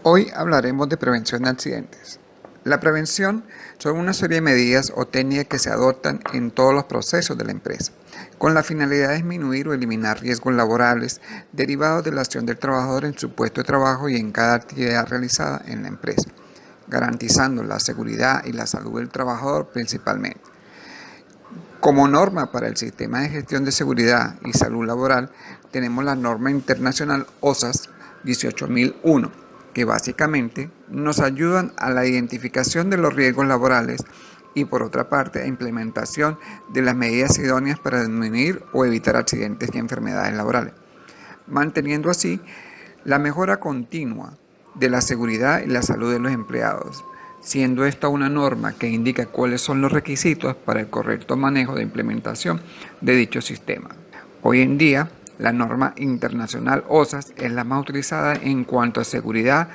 Hoy hablaremos de prevención de accidentes. La prevención son una serie de medidas o técnicas que se adoptan en todos los procesos de la empresa, con la finalidad de disminuir o eliminar riesgos laborales derivados de la acción del trabajador en su puesto de trabajo y en cada actividad realizada en la empresa, garantizando la seguridad y la salud del trabajador principalmente. Como norma para el Sistema de Gestión de Seguridad y Salud Laboral, tenemos la norma internacional OSAS 18001, que básicamente nos ayudan a la identificación de los riesgos laborales y por otra parte a implementación de las medidas idóneas para disminuir o evitar accidentes y enfermedades laborales, manteniendo así la mejora continua de la seguridad y la salud de los empleados, siendo esta una norma que indica cuáles son los requisitos para el correcto manejo de implementación de dicho sistema. Hoy en día, la norma internacional OSAS es la más utilizada en cuanto a seguridad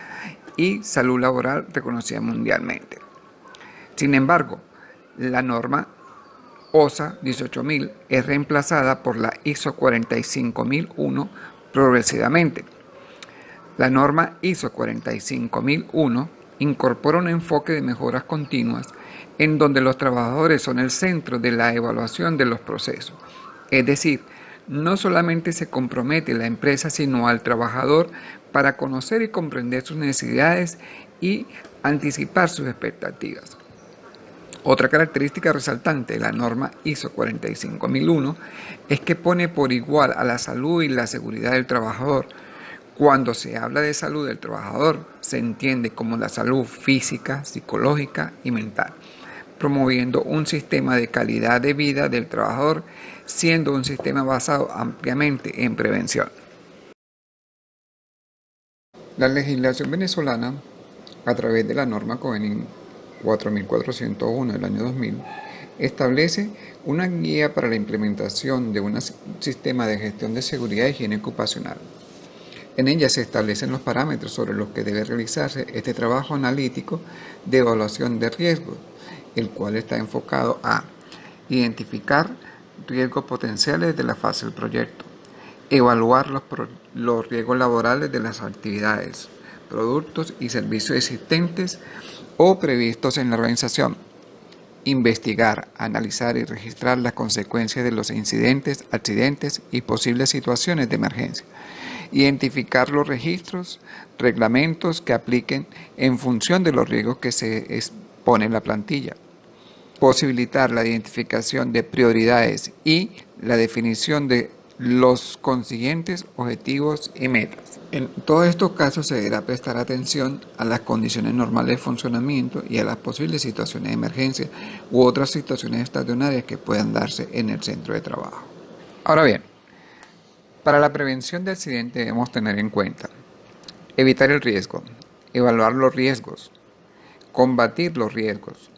y salud laboral reconocida mundialmente. Sin embargo, la norma OSA 18000 es reemplazada por la ISO 45001 progresivamente. La norma ISO 45001 incorpora un enfoque de mejoras continuas en donde los trabajadores son el centro de la evaluación de los procesos. Es decir, no solamente se compromete la empresa, sino al trabajador para conocer y comprender sus necesidades y anticipar sus expectativas. Otra característica resaltante de la norma ISO 45001 es que pone por igual a la salud y la seguridad del trabajador. Cuando se habla de salud del trabajador, se entiende como la salud física, psicológica y mental, promoviendo un sistema de calidad de vida del trabajador, siendo un sistema basado ampliamente en prevención. La legislación venezolana, a través de la norma COENIN 4401 del año 2000, establece una guía para la implementación de un sistema de gestión de seguridad e higiene ocupacional. En ella se establecen los parámetros sobre los que debe realizarse este trabajo analítico de evaluación de riesgos, el cual está enfocado a identificar riesgos potenciales de la fase del proyecto, evaluar los riesgos laborales de las actividades, productos y servicios existentes o previstos en la organización, investigar, analizar y registrar las consecuencias de los incidentes, accidentes y posibles situaciones de emergencia, identificar los registros, reglamentos que apliquen en función de los riesgos que se expone en la plantilla, posibilitar la identificación de prioridades y la definición de los consiguientes objetivos y metas. En todos estos casos se deberá prestar atención a las condiciones normales de funcionamiento y a las posibles situaciones de emergencia u otras situaciones estacionarias que puedan darse en el centro de trabajo. Ahora bien, para la prevención de accidentes debemos tener en cuenta evitar el riesgo, evaluar los riesgos, combatir los riesgos,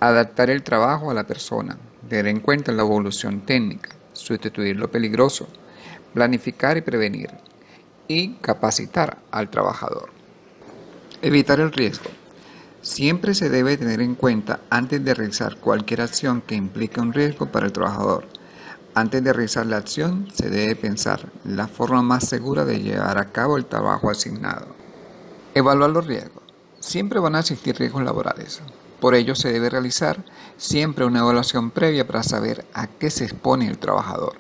adaptar el trabajo a la persona, tener en cuenta la evolución técnica, sustituir lo peligroso, planificar y prevenir, y capacitar al trabajador. Evitar el riesgo. Siempre se debe tener en cuenta antes de realizar cualquier acción que implique un riesgo para el trabajador. Antes de realizar la acción, se debe pensar la forma más segura de llevar a cabo el trabajo asignado. Evaluar los riesgos. Siempre van a existir riesgos laborales. Por ello se debe realizar siempre una evaluación previa para saber a qué se expone el trabajador.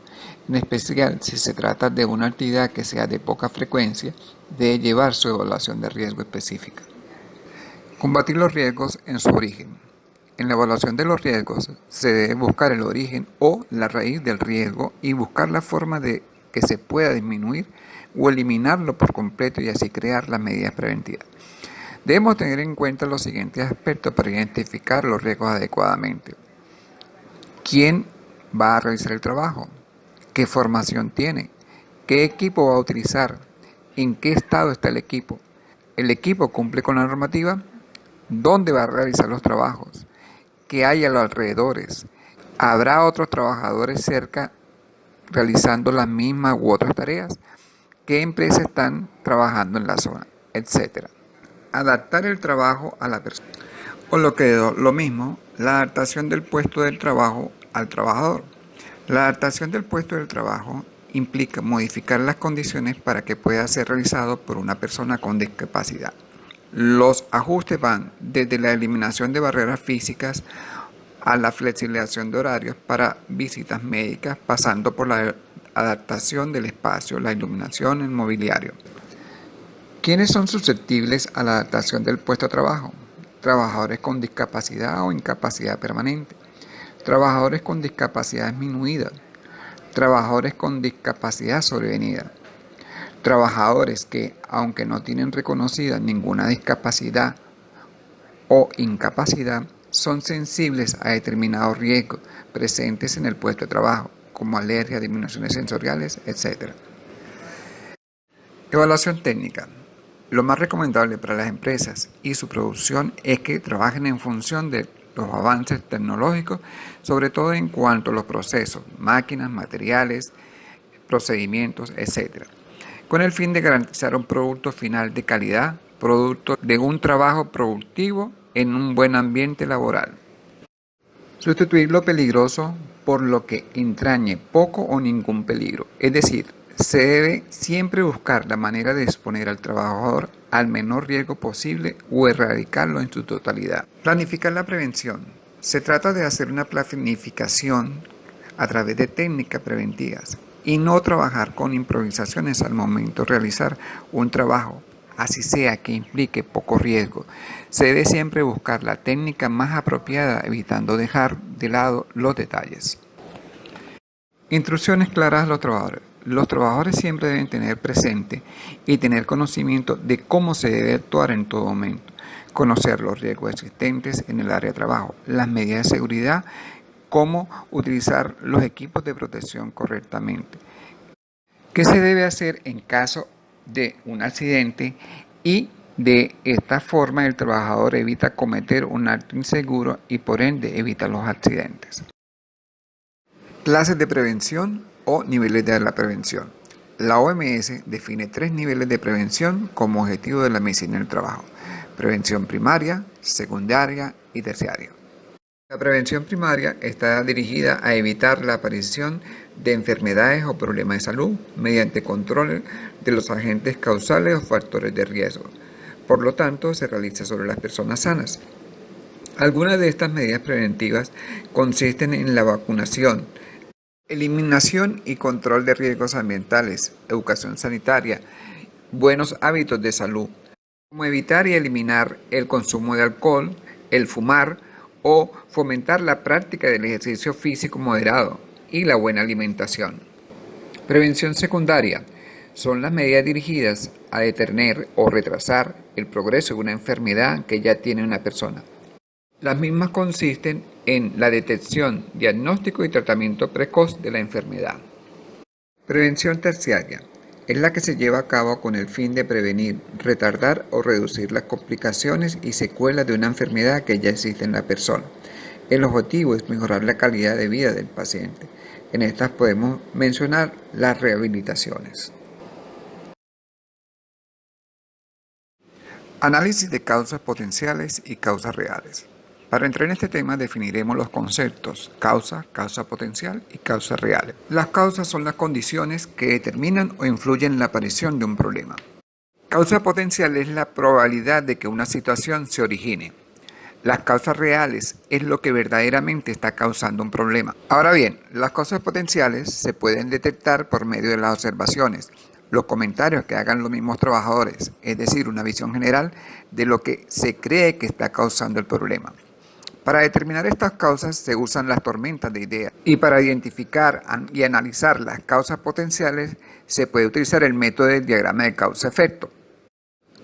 En especial, si se trata de una actividad que sea de poca frecuencia, debe llevar su evaluación de riesgo específica. Combatir los riesgos en su origen. En la evaluación de los riesgos se debe buscar el origen o la raíz del riesgo y buscar la forma de que se pueda disminuir o eliminarlo por completo y así crear las medidas preventivas. Debemos tener en cuenta los siguientes aspectos para identificar los riesgos adecuadamente. ¿Quién va a realizar el trabajo? ¿Qué formación tiene? ¿Qué equipo va a utilizar? ¿En qué estado está el equipo? ¿El equipo cumple con la normativa? ¿Dónde va a realizar los trabajos? ¿Qué hay a los alrededores? ¿Habrá otros trabajadores cerca realizando las mismas u otras tareas? ¿Qué empresas están trabajando en la zona? Etcétera. Adaptar el trabajo a la persona. O lo mismo, la adaptación del puesto del trabajo al trabajador. La adaptación del puesto del trabajo implica modificar las condiciones para que pueda ser realizado por una persona con discapacidad. Los ajustes van desde la eliminación de barreras físicas a la flexibilización de horarios para visitas médicas, pasando por la adaptación del espacio, la iluminación, el mobiliario. ¿Quiénes son susceptibles a la adaptación del puesto de trabajo? Trabajadores con discapacidad o incapacidad permanente, trabajadores con discapacidad disminuida, trabajadores con discapacidad sobrevenida, trabajadores que, aunque no tienen reconocida ninguna discapacidad o incapacidad, son sensibles a determinados riesgos presentes en el puesto de trabajo, como alergias, disminuciones sensoriales, etc. Evaluación técnica. Lo más recomendable para las empresas y su producción es que trabajen en función de los avances tecnológicos, sobre todo en cuanto a los procesos, máquinas, materiales, procedimientos, etc., con el fin de garantizar un producto final de calidad, producto de un trabajo productivo en un buen ambiente laboral. Sustituir lo peligroso por lo que entrañe poco o ningún peligro, es decir, se debe siempre buscar la manera de exponer al trabajador al menor riesgo posible o erradicarlo en su totalidad. Planificar la prevención. Se trata de hacer una planificación a través de técnicas preventivas y no trabajar con improvisaciones al momento de realizar un trabajo, así sea que implique poco riesgo. Se debe siempre buscar la técnica más apropiada, evitando dejar de lado los detalles. Instrucciones claras a los trabajadores. Los trabajadores siempre deben tener presente y tener conocimiento de cómo se debe actuar en todo momento, conocer los riesgos existentes en el área de trabajo, las medidas de seguridad, cómo utilizar los equipos de protección correctamente, qué se debe hacer en caso de un accidente y de esta forma el trabajador evita cometer un acto inseguro y por ende evita los accidentes. Clases de prevención o niveles de la prevención. La OMS define 3 niveles de prevención como objetivo de la medicina del trabajo: prevención primaria, secundaria y terciaria. La prevención primaria está dirigida a evitar la aparición de enfermedades o problemas de salud mediante control de los agentes causales o factores de riesgo. Por lo tanto, se realiza sobre las personas sanas. Algunas de estas medidas preventivas consisten en la vacunación, eliminación y control de riesgos ambientales, educación sanitaria, buenos hábitos de salud, como evitar y eliminar el consumo de alcohol, el fumar o fomentar la práctica del ejercicio físico moderado y la buena alimentación. Prevención secundaria son las medidas dirigidas a detener o retrasar el progreso de una enfermedad que ya tiene una persona. Las mismas consisten en la detección, diagnóstico y tratamiento precoz de la enfermedad. Prevención terciaria es la que se lleva a cabo con el fin de prevenir, retardar o reducir las complicaciones y secuelas de una enfermedad que ya existe en la persona. El objetivo es mejorar la calidad de vida del paciente. En estas podemos mencionar las rehabilitaciones. Análisis de causas potenciales y causas reales. Para entrar en este tema definiremos los conceptos causa, causa potencial y causas reales. Las causas son las condiciones que determinan o influyen en la aparición de un problema. Causa potencial es la probabilidad de que una situación se origine. Las causas reales es lo que verdaderamente está causando un problema. Ahora bien, las causas potenciales se pueden detectar por medio de las observaciones, los comentarios que hagan los mismos trabajadores, es decir, una visión general de lo que se cree que está causando el problema. Para determinar estas causas se usan las tormentas de ideas y para identificar y analizar las causas potenciales se puede utilizar el método del diagrama de causa-efecto.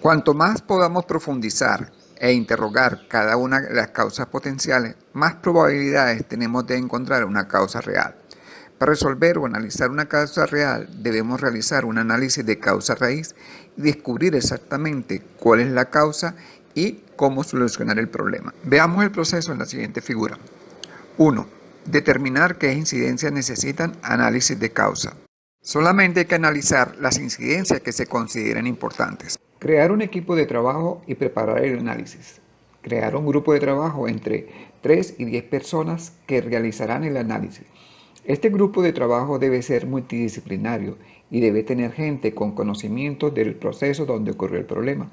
Cuanto más podamos profundizar e interrogar cada una de las causas potenciales, más probabilidades tenemos de encontrar una causa real. Para resolver o analizar una causa real debemos realizar un análisis de causa raíz y descubrir exactamente cuál es la causa y cómo solucionar el problema. Veamos el proceso en la siguiente figura. 1. Determinar qué incidencias necesitan análisis de causa. Solamente hay que analizar las incidencias que se consideren importantes. Crear un equipo de trabajo y preparar el análisis. Crear un grupo de trabajo entre 3 y 10 personas que realizarán el análisis. Este grupo de trabajo debe ser multidisciplinario y debe tener gente con conocimiento del proceso donde ocurrió el problema,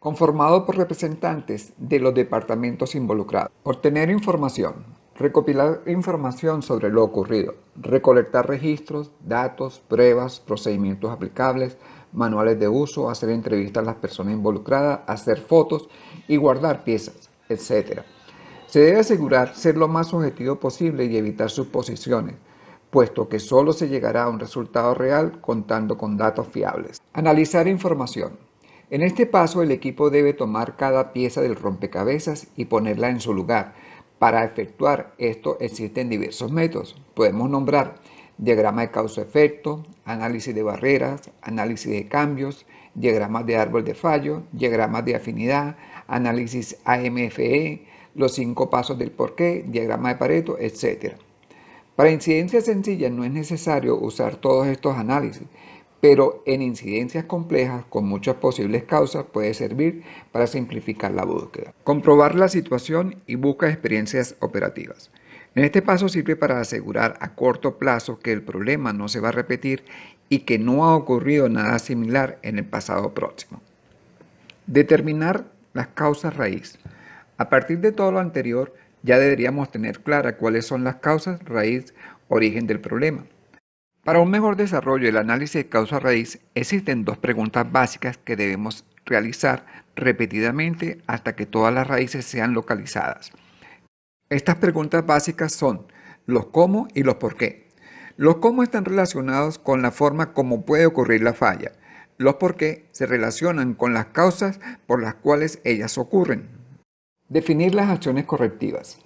conformado por representantes de los departamentos involucrados. Obtener información. Recopilar información sobre lo ocurrido. Recolectar registros, datos, pruebas, procedimientos aplicables, manuales de uso, hacer entrevistas a las personas involucradas, hacer fotos y guardar piezas, etc. Se debe asegurar ser lo más objetivo posible y evitar suposiciones, puesto que solo se llegará a un resultado real contando con datos fiables. Analizar información. En este paso, el equipo debe tomar cada pieza del rompecabezas y ponerla en su lugar. Para efectuar esto existen diversos métodos. Podemos nombrar diagrama de causa-efecto, análisis de barreras, análisis de cambios, diagramas de árbol de fallo, diagramas de afinidad, análisis AMFE, los 5 pasos del porqué, diagrama de Pareto, etc. Para incidencias sencillas no es necesario usar todos estos análisis, pero en incidencias complejas con muchas posibles causas puede servir para simplificar la búsqueda. Comprobar la situación y busca experiencias operativas. En este paso sirve para asegurar a corto plazo que el problema no se va a repetir y que no ha ocurrido nada similar en el pasado próximo. Determinar las causas raíz. A partir de todo lo anterior, ya deberíamos tener clara cuáles son las causas raíz, origen del problema. Para un mejor desarrollo del análisis de causa raíz, existen 2 preguntas básicas que debemos realizar repetidamente hasta que todas las raíces sean localizadas. Estas preguntas básicas son los cómo y los por qué. Los cómo están relacionados con la forma como puede ocurrir la falla. Los por qué se relacionan con las causas por las cuales ellas ocurren. Definir las acciones correctivas.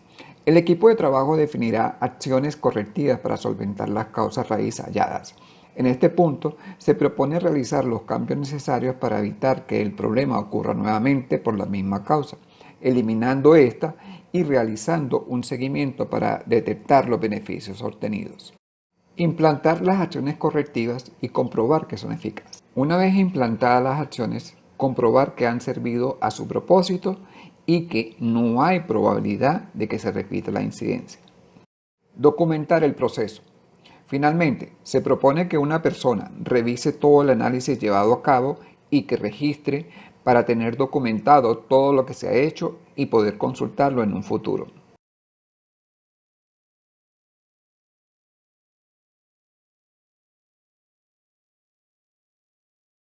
El equipo de trabajo definirá acciones correctivas para solventar las causas raíz halladas. En este punto, se propone realizar los cambios necesarios para evitar que el problema ocurra nuevamente por la misma causa, eliminando esta y realizando un seguimiento para detectar los beneficios obtenidos. Implantar las acciones correctivas y comprobar que son eficaces. Una vez implantadas las acciones, comprobar que han servido a su propósito y que no hay probabilidad de que se repita la incidencia. Documentar el proceso. Finalmente, se propone que una persona revise todo el análisis llevado a cabo y que registre para tener documentado todo lo que se ha hecho y poder consultarlo en un futuro.